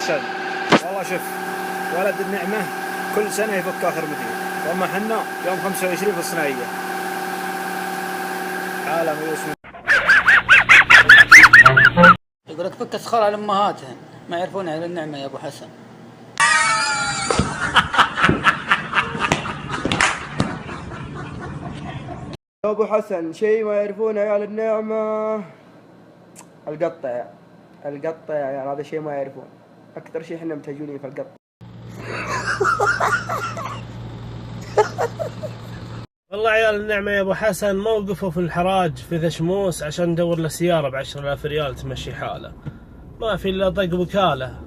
والله شوف، ولد النعمة كل سنة يفك آخر مدير، وأما حنا يوم 25 في الصناعية. عالم يوسف يقول لك فك اسخار على امهاتهم، ما يعرفون على النعمة يا ابو حسن. يا ابو حسن شيء ما يعرفونه عيال النعمة، القطع يعني هذا شيء ما يعرفون. اكثر شيء احنا متهجونين في القطع. والله عيال النعمة يا ابو حسن ما وقفوا في الحراج في ذا شموس عشان ندور له سيارة ب10,000 ريال تمشي حاله، ما في الا طق وكالة.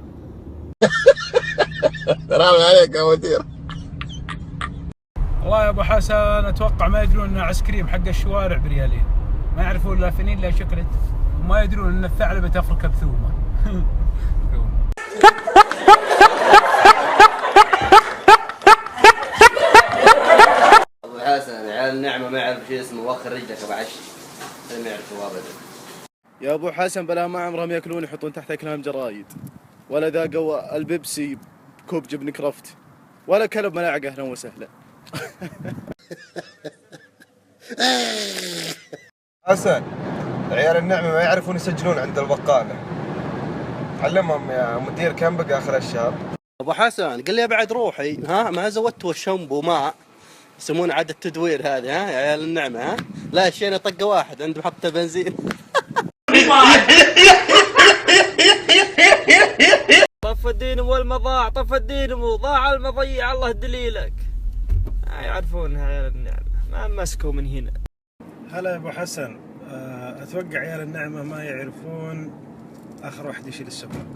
سلام عليك يا مدير. والله يا ابو حسن اتوقع ما يدرون ان ايس كريم حق الشوارع بريالين، ما يعرفون لا فانيلا شوكليت، وما يدرون ان الثعلبة تفرك بثومة. ابو حسن عيال النعمة ما يعرف شيء اسمه وخر رجلك ابو عشر، هذا ما يعرفوه ابدا. يا ابو حسن بلا ما عمرهم ياكلون يحطون تحت اكلهم جرايد، ولا ذاقوا البيبسي كوب جبن كرافت، ولا كلب ملاعقه. اهلا وسهلا. حسن عيال النعمة ما يعرفون يسجلون عند البقالة، علمهم يا مدير كم بقى آخر الشهر. ابو حسن قال لي بعد روحي ما زودت الشامبو ماء يسمونه عاد التدوير هذه يا عيال النعمة لا شينا طقة واحد عند محطة بنزين. طف الدينمو والمضاع، طف الدينمو ضاع المضيع الله دليلك. ما يعرفونها عيال النعمة، ما مسكوا من هنا. هلا يا ابو حسن، اتوقع عيال النعمة ما يعرفون اخر واحد يشيل السفر.